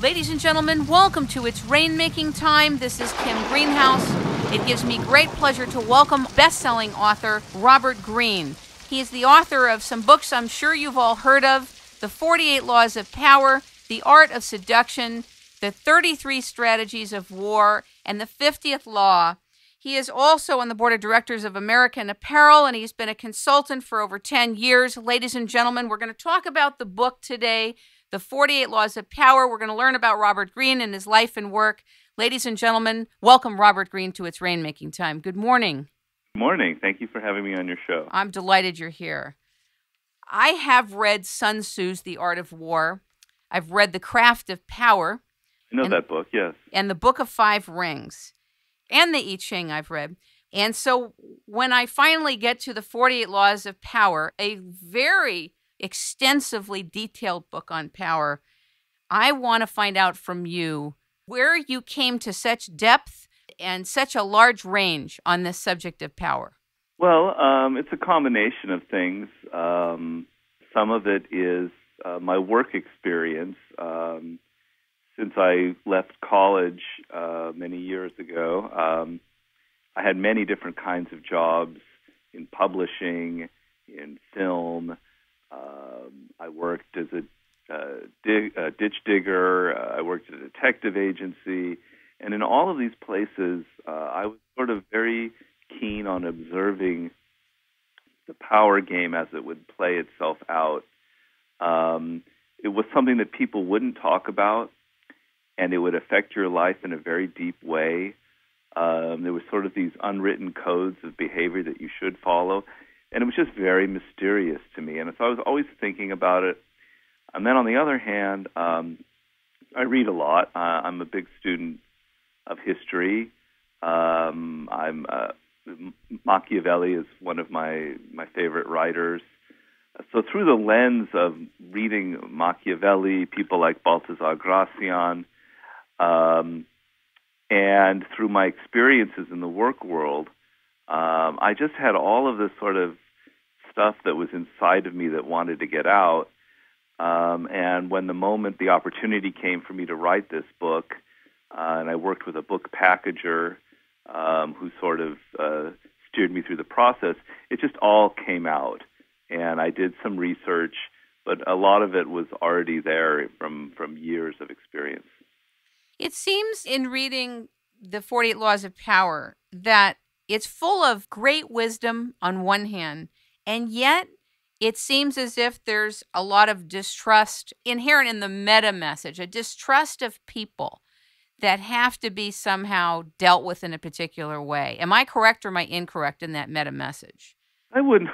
Ladies and gentlemen, welcome to It's Rainmaking Time. This is Kim Greenhouse. It gives me great pleasure to welcome best-selling author Robert Greene. He is the author of some books I'm sure you've all heard of: The 48 Laws of Power, The Art of Seduction, The 33 Strategies of War, and The 50th Law. He is also on the board of directors of American Apparel, and he's been a consultant for over 10 years. Ladies and gentlemen, we're going to talk about the book today, The 48 Laws of Power. We're going to learn about Robert Greene and his life and work. Ladies and gentlemen, welcome Robert Greene to It's Rainmaking Time. Good morning. Good morning. Thank you for having me on your show. I'm delighted you're here. I have read Sun Tzu's The Art of War. I've read The Craft of Power. I know that book, yes. And The Book of Five Rings. And the I Ching I've read. And so when I finally get to the 48 Laws of Power, a very extensively detailed book on power, I want to find out from you where you came to such depth and such a large range on this subject of power. Well, it's a combination of things. Some of it is my work experience. Since I left college many years ago, I had many different kinds of jobs in publishing, in film. I worked as a ditch digger. I worked at a detective agency. And in all of these places, I was sort of very keen on observing the power game as it would play itself out. It was something that people wouldn't talk about, and it would affect your life in a very deep way. There were sort of these unwritten codes of behavior that you should follow, and it was just very mysterious to me. And so I was always thinking about it. And then on the other hand, I read a lot. I'm a big student of history. Machiavelli is one of my favorite writers. So through the lens of reading Machiavelli, people like Balthazar Gracian, and through my experiences in the work world, I just had all of this sort of stuff that was inside of me that wanted to get out. And when the opportunity came for me to write this book, and I worked with a book packager who sort of steered me through the process, it just all came out. And I did some research, but a lot of it was already there from years of experience. It seems in reading the 48 Laws of Power that it's full of great wisdom on one hand, and yet it seems as if there's a lot of distrust inherent in the meta message, a distrust of people that have to be somehow dealt with in a particular way. Am I correct or am I incorrect in that meta message? I would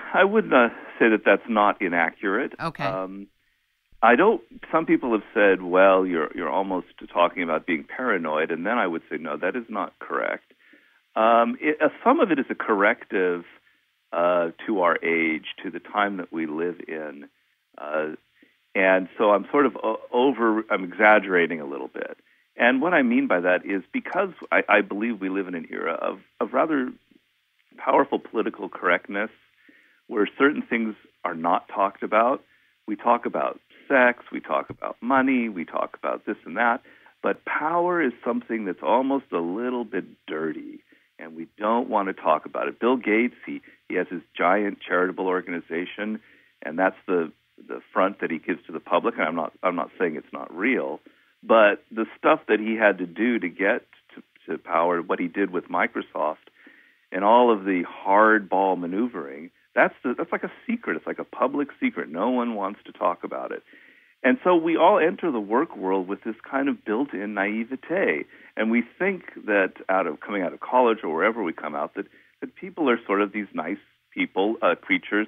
say that that's not inaccurate. Okay. Some people have said, well, you're almost talking about being paranoid, and then I would say, no, that is not correct. Some of it is a corrective to our age, to the time that we live in. And so I'm sort of I'm exaggerating a little bit. And what I mean by that is because I believe we live in an era of rather powerful political correctness, where certain things are not talked about. We talk about sex, we talk about money, we talk about this and that, but power is something that's almost a little bit dirty, and we don't want to talk about it. Bill Gates, he has his giant charitable organization, and that's the front that he gives to the public. And I'm not saying it's not real, but the stuff that he had to do to get to power, what he did with Microsoft, and all of the hardball maneuvering, that's like a secret. It's like a public secret. No one wants to talk about it. And so we all enter the work world with this kind of built-in naivete, and we think that coming out of college or wherever we come out, that people are sort of these nice people, creatures.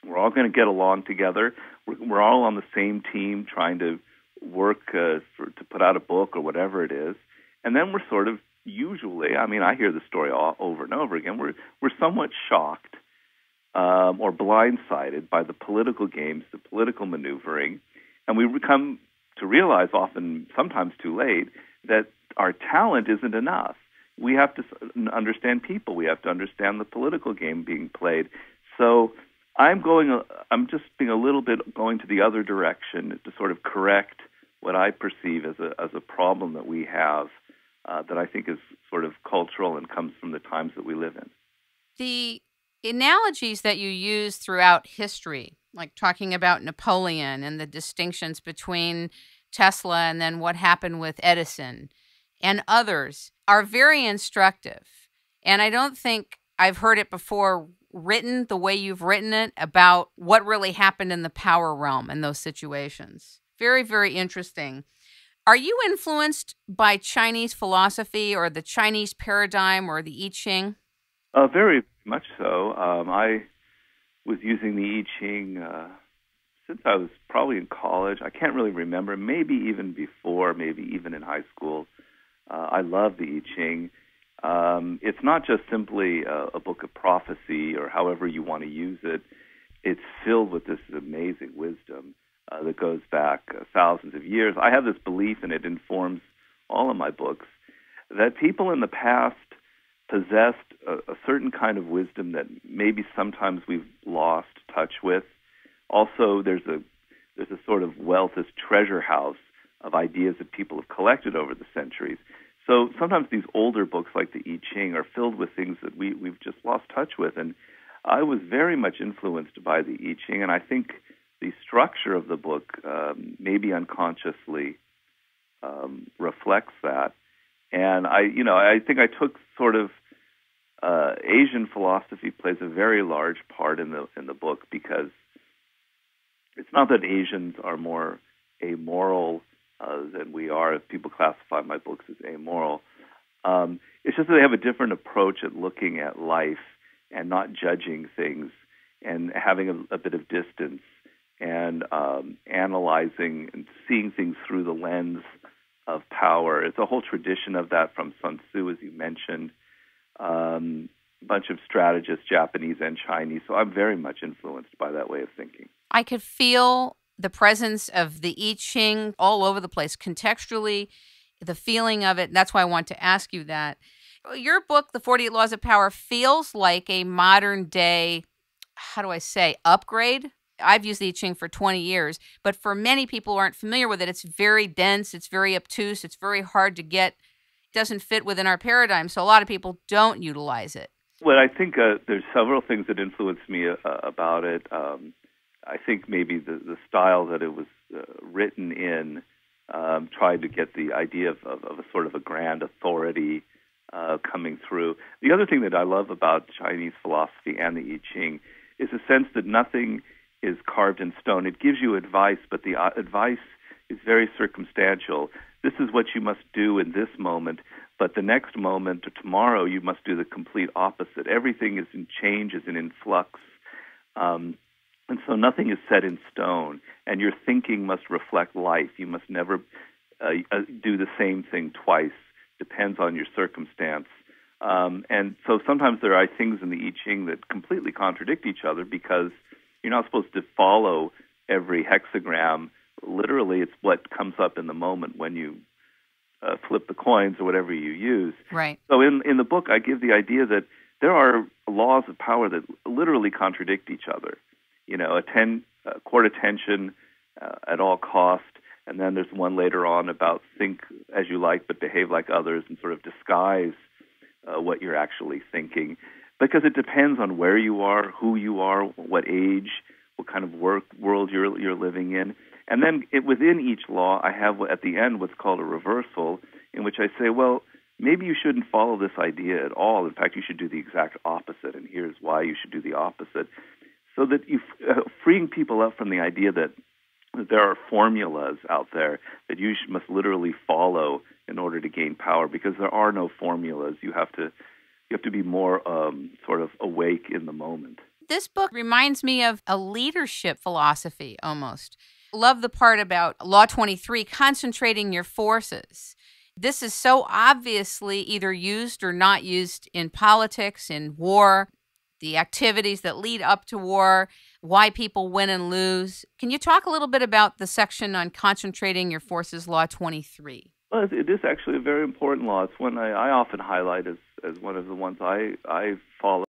We're all going to get along together. We're all on the same team trying to work to put out a book or whatever it is. And then we're sort of usually, I hear the story all over and over again, we're somewhat shocked or blindsided by the political games, the political maneuvering, and we come to realize sometimes too late, that our talent isn't enough. We have to understand people. We have to understand the political game being played. So I'm just being a little bit going to the other direction to sort of correct what I perceive as a problem that we have that I think is sort of cultural and comes from the times that we live in. The analogies that you use throughout history, like talking about Napoleon and the distinctions between Tesla and then what happened with Edison and others, are very instructive. And I don't think I've heard it before written the way you've written it about what really happened in the power realm in those situations. Very, very interesting. Are you influenced by Chinese philosophy or the Chinese paradigm or the I Ching? Very much so. I was using the I Ching since I was probably in college. I can't really remember, maybe even before, maybe even in high school. I love the I Ching. It's not just simply a book of prophecy or however you want to use it. It's filled with this amazing wisdom that goes back thousands of years. I have this belief, and it informs all of my books, that people in the past possessed a certain kind of wisdom that maybe sometimes we've lost touch with. Also, there's a sort of wealth, this treasure house of ideas that people have collected over the centuries. So sometimes these older books like the I Ching are filled with things that we've just lost touch with. And I was very much influenced by the I Ching, and I think the structure of the book maybe unconsciously reflects that. And I think I took sort of Asian philosophy plays a very large part in the book, because it's not that Asians are more amoral than we are. If people classify my books as amoral, it's just that they have a different approach at looking at life and not judging things and having a bit of distance and analyzing and seeing things through the lens of power. It's a whole tradition of that from Sun Tzu, as you mentioned. A bunch of strategists, Japanese and Chinese. So I'm very much influenced by that way of thinking. I could feel the presence of the I Ching all over the place, contextually, the feeling of it. And that's why I want to ask you that. Your book, The 48 Laws of Power, feels like a modern day, how do I say, upgrade. I've used the I Ching for 20 years, but for many people who aren't familiar with it, it's very dense, it's very obtuse, it's very hard to get. It doesn't fit within our paradigm, so a lot of people don't utilize it. Well, I think there's several things that influenced me about it. I think maybe the style that it was written in tried to get the idea of a sort of a grand authority coming through. The other thing that I love about Chinese philosophy and the I Ching is a sense that nothing is carved in stone. It gives you advice, but the advice is very circumstantial. This is what you must do in this moment, but the next moment or tomorrow you must do the complete opposite. Everything is in change, is in flux. And so nothing is set in stone, and your thinking must reflect life. You must never do the same thing twice. Depends on your circumstance. And so sometimes there are things in the I Ching that completely contradict each other, because you're not supposed to follow every hexagram. Literally, it's what comes up in the moment when you flip the coins or whatever you use. Right. So in the book, I give the idea that there are laws of power that literally contradict each other. Court attention at all cost, and then there's one later on about think as you like but behave like others, and sort of disguise what you're actually thinking, because it depends on where you are, who you are, what age, what kind of world you're living in. And then within each law, I have at the end what's called a reversal, in which I say, well, maybe you shouldn't follow this idea at all. In fact, you should do the exact opposite, and here's why you should do the opposite. So that you freeing people up from the idea that there are formulas out there that you must literally follow in order to gain power, because there are no formulas. You have to be more sort of awake in the moment. This book reminds me of a leadership philosophy almost. Love the part about Law 23, concentrating your forces. This is so obviously either used or not used in politics, in war, the activities that lead up to war, why people win and lose. Can you talk a little bit about the section on concentrating your forces, Law 23? Well, it is actually a very important law. It's one I often highlight as one of the ones I follow.